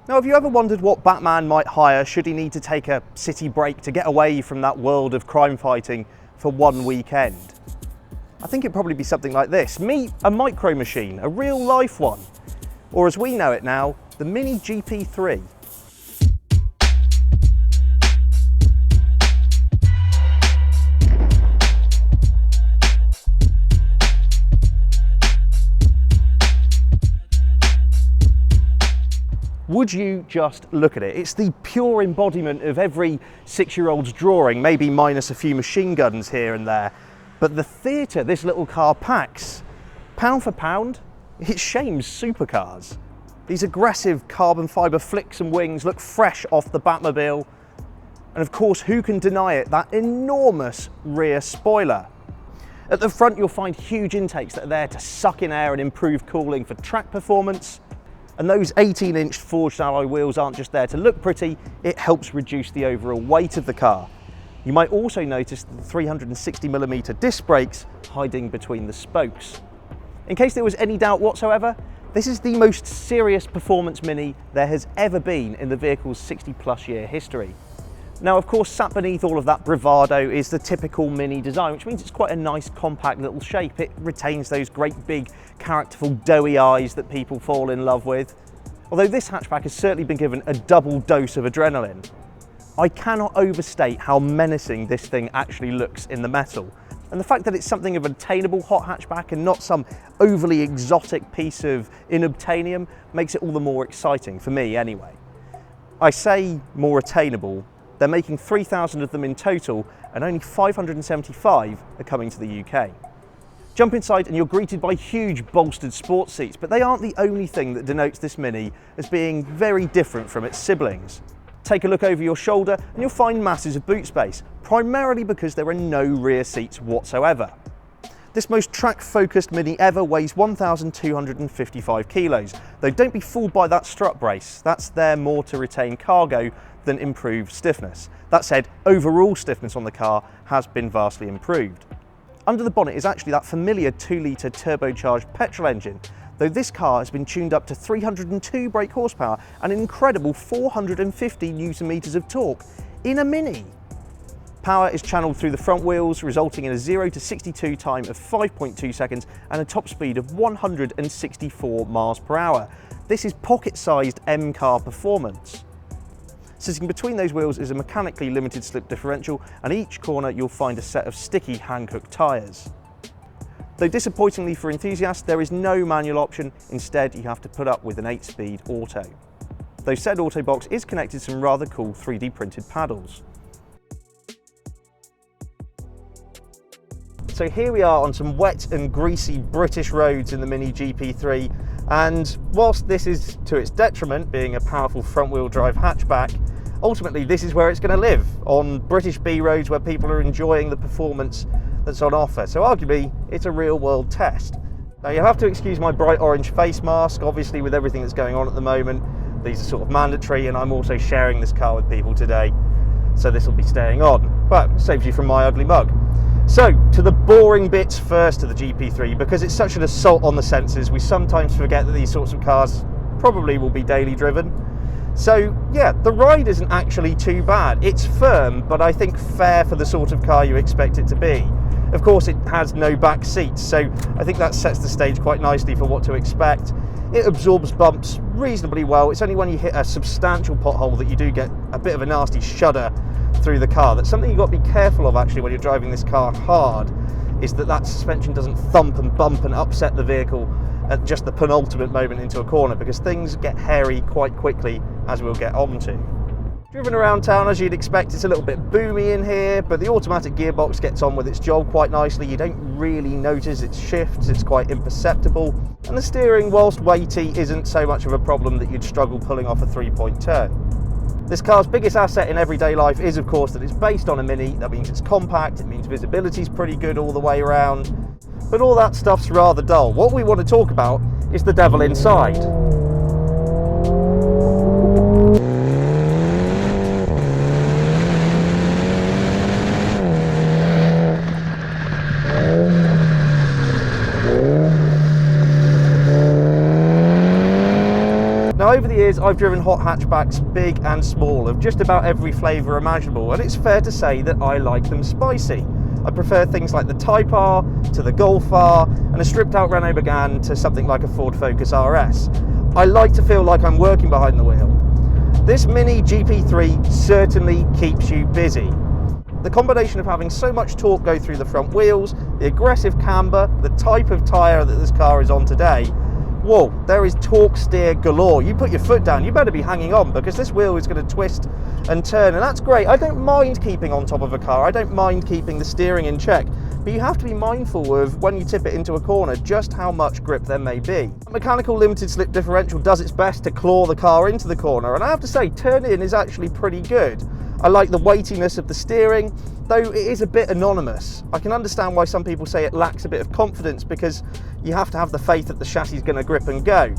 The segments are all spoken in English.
Now, have you ever wondered what Batman might hire should he need to take a city break to get away from that world of crime fighting for one weekend? I think it'd probably be something like this. Meet a micro machine, a real life one. Or as we know it now, the Mini GP3. Would you just look at it? It's the pure embodiment of every 6-year-old's drawing, maybe minus a few machine guns here and there. But the theatre this little car packs, pound for pound, it shames supercars. These aggressive carbon fibre flicks and wings look fresh off the Batmobile. And of course, who can deny it? That enormous rear spoiler. At the front, you'll find huge intakes that are there to suck in air and improve cooling for track performance. And those 18-inch forged alloy wheels aren't just there to look pretty, it helps reduce the overall weight of the car. You might also notice the 360mm disc brakes hiding between the spokes. In case there was any doubt whatsoever, this is the most serious performance Mini there has ever been in the vehicle's 60+ year history. Now, of course, sat beneath all of that bravado is the typical Mini design, which means it's quite a nice, compact little shape. It retains those great big, characterful, doughy eyes that people fall in love with. Although this hatchback has certainly been given a double dose of adrenaline. I cannot overstate how menacing this thing actually looks in the metal. And the fact that it's something of an attainable hot hatchback and not some overly exotic piece of inobtainium makes it all the more exciting, for me anyway. I say more attainable. They're making 3,000 of them in total, and only 575 are coming to the UK. Jump inside and you're greeted by huge bolstered sports seats, but they aren't the only thing that denotes this Mini as being very different from its siblings. Take a look over your shoulder and you'll find masses of boot space, primarily because there are no rear seats whatsoever. This most track-focused Mini ever weighs 1,255 kilos, though don't be fooled by that strut brace. That's there more to retain cargo than improve stiffness. That said, overall stiffness on the car has been vastly improved. Under the bonnet is actually that familiar 2-litre turbocharged petrol engine, though this car has been tuned up to 302 brake horsepower and an incredible 450 Nm of torque in a Mini. Power is channeled through the front wheels, resulting in a 0 to 62 time of 5.2 seconds and a top speed of 164 miles per hour. This is pocket-sized M-car performance. Sitting between those wheels is a mechanically limited slip differential, and each corner you'll find a set of sticky hand-cooked tyres. Though disappointingly for enthusiasts, there is no manual option. Instead, you have to put up with an 8-speed auto. Though said auto box is connected to some rather cool 3D printed paddles. So here we are on some wet and greasy British roads in the Mini GP3, and whilst this is to its detriment, being a powerful front-wheel drive hatchback, ultimately this is where it's going to live, on British B roads where people are enjoying the performance that's on offer. So arguably, it's a real-world test. Now you'll have to excuse my bright orange face mask. Obviously, with everything that's going on at the moment, these are sort of mandatory, and I'm also sharing this car with people today, so this will be staying on, but saves you from my ugly mug. So, to the boring bits first of the GP3, because it's such an assault on the senses, we sometimes forget that these sorts of cars probably will be daily driven. So, yeah, the ride isn't actually too bad. It's firm, but I think fair for the sort of car you expect it to be. Of course, it has no back seats, so I think that sets the stage quite nicely for what to expect. It absorbs bumps reasonably well. It's only when you hit a substantial pothole that you do get a bit of a nasty shudder through the car. That's something you've got to be careful of actually when you're driving this car hard, is that suspension doesn't thump and bump and upset the vehicle at just the penultimate moment into a corner, because things get hairy quite quickly, as we'll get on to. Driven around town, as you'd expect, it's a little bit boomy in here, but the automatic gearbox gets on with its job quite nicely. You don't really notice its shifts, it's quite imperceptible, and the steering, whilst weighty, isn't so much of a problem that you'd struggle pulling off a 3-point turn. This car's biggest asset in everyday life is, of course, that it's based on a Mini. That means it's compact, it means visibility's pretty good all the way around, but all that stuff's rather dull. What we want to talk about is the devil inside. Now, over the years, is I've driven hot hatchbacks big and small of just about every flavour imaginable, and it's fair to say that I like them spicy. I prefer things like the Type R to the Golf R and a stripped out Renault Megane to something like a Ford Focus RS. I like to feel like I'm working behind the wheel. This Mini GP3 certainly keeps you busy. The combination of having so much torque go through the front wheels, the aggressive camber, the type of tyre that this car is on today, whoa, there is torque steer galore. You put your foot down, you better be hanging on, because this wheel is going to twist and turn, and that's great. I don't mind keeping on top of a car, I don't mind keeping the steering in check, but you have to be mindful of, when you tip it into a corner, just how much grip there may be. A mechanical limited slip differential does its best to claw the car into the corner, and I have to say, turn in is actually pretty good. I like the weightiness of the steering, though it is a bit anonymous. I can understand why some people say it lacks a bit of confidence, because you have to have the faith that the chassis is going to grip and go.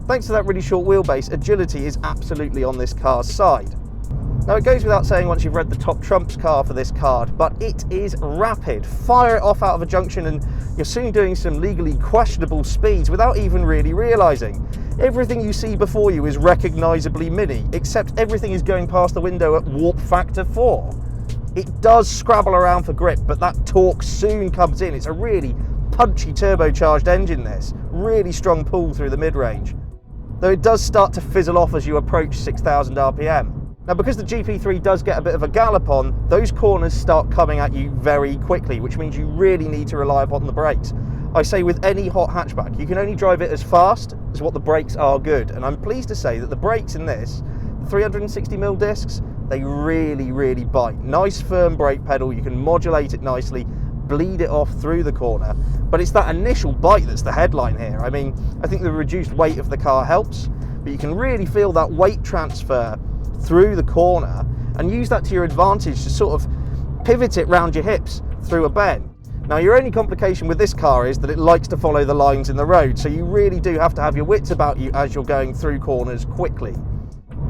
Thanks to that really short wheelbase, agility is absolutely on this car's side. Now, it goes without saying once you've read the top trumps car for this card, but it is rapid. Fire it off out of a junction and you're soon doing some legally questionable speeds without even really realising. Everything you see before you is recognisably Mini, except everything is going past the window at warp factor 4. It does scrabble around for grip, but that torque soon comes in. It's a really punchy turbocharged engine, this. Really strong pull through the mid-range. Though it does start to fizzle off as you approach 6,000 RPM. Now, because the GP3 does get a bit of a gallop on, those corners start coming at you very quickly, which means you really need to rely upon the brakes. I say with any hot hatchback, you can only drive it as fast as what the brakes are good, and I'm pleased to say that the brakes in this, 360mm discs, they really bite. Nice firm brake pedal, you can modulate it nicely, bleed it off through the corner, but it's that initial bite that's the headline here. I mean, I think the reduced weight of the car helps, but you can really feel that weight transfer through the corner and use that to your advantage to sort of pivot it round your hips through a bend. Now, your only complication with this car is that it likes to follow the lines in the road, so you really do have to have your wits about you as you're going through corners quickly.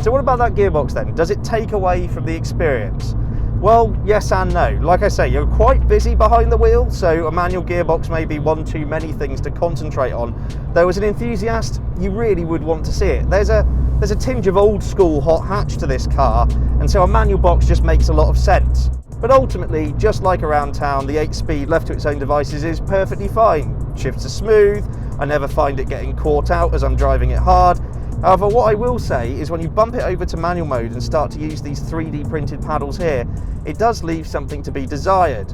So what about that gearbox then? Does it take away from the experience? Well, yes and no. Like I say, you're quite busy behind the wheel, so a manual gearbox may be one too many things to concentrate on. Though as an enthusiast, you really would want to see it. There's a tinge of old school hot hatch to this car, and so a manual box just makes a lot of sense. But ultimately, just like around town, the 8-speed left to its own devices is perfectly fine. Shifts are smooth, I never find it getting caught out as I'm driving it hard. However, what I will say is when you bump it over to manual mode and start to use these 3D printed paddles here, it does leave something to be desired.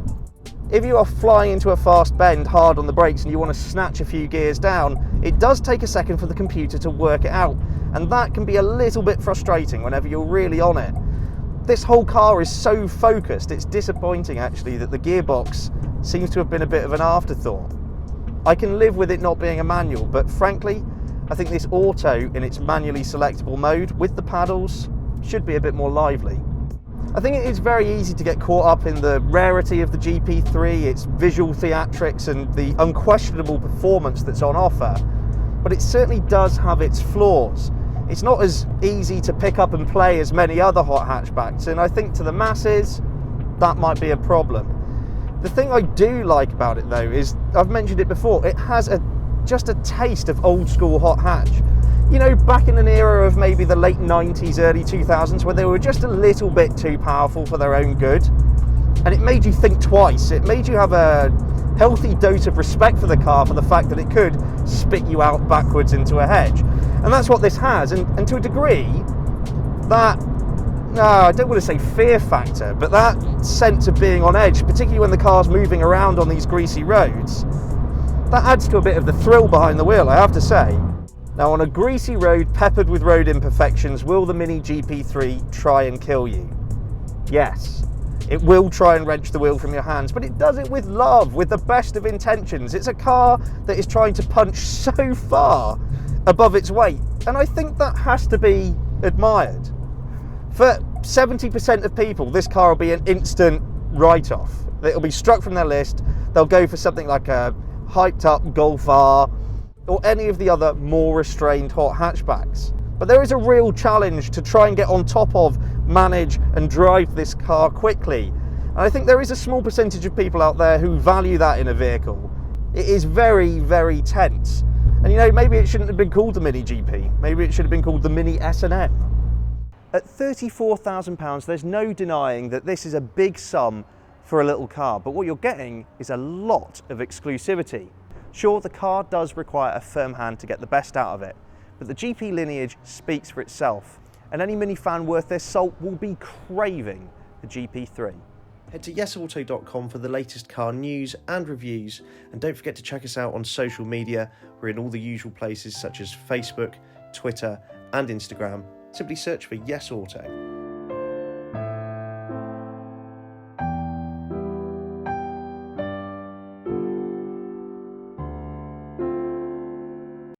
If you are flying into a fast bend hard on the brakes and you want to snatch a few gears down, it does take a second for the computer to work it out, and that can be a little bit frustrating whenever you're really on it. This whole car is so focused, it's disappointing actually that the gearbox seems to have been a bit of an afterthought. I can live with it not being a manual, but frankly, I think this auto in its manually selectable mode with the paddles should be a bit more lively. I think it is very easy to get caught up in the rarity of the GP3, its visual theatrics and the unquestionable performance that's on offer, but it certainly does have its flaws. It's not as easy to pick up and play as many other hot hatchbacks, and I think to the masses, that might be a problem. The thing I do like about it though is, I've mentioned it before, it has just a taste of old school hot hatch. You know, back in an era of maybe the late 90s, early 2000s, where they were just a little bit too powerful for their own good. And it made you think twice. It made you have a healthy dose of respect for the car for the fact that it could spit you out backwards into a hedge. And that's what this has. And to a degree, that, I don't want to say fear factor, but that sense of being on edge, particularly when the car's moving around on these greasy roads, that adds to a bit of the thrill behind the wheel, I have to say. Now, on a greasy road peppered with road imperfections, will the Mini GP3 try and kill you? Yes, it will try and wrench the wheel from your hands, but it does it with love, with the best of intentions. It's a car that is trying to punch so far above its weight, and I think that has to be admired. For 70% of people, this car will be an instant write-off. It'll be struck from their list. They'll go for something like a hyped up Golf R, or any of the other more restrained hot hatchbacks. But there is a real challenge to try and get on top of, manage and drive this car quickly. And I think there is a small percentage of people out there who value that in a vehicle. It is very tense. And you know, maybe it shouldn't have been called the Mini GP. Maybe it should have been called the Mini S&M. At £34,000, there's no denying that this is a big sum for a little car, but what you're getting is a lot of exclusivity. Sure, the car does require a firm hand to get the best out of it, but the GP lineage speaks for itself, and any Mini fan worth their salt will be craving the GP3. Head to YesAuto.com for the latest car news and reviews, and don't forget to check us out on social media. We're in all the usual places such as Facebook, Twitter and Instagram. Simply search for YesAuto.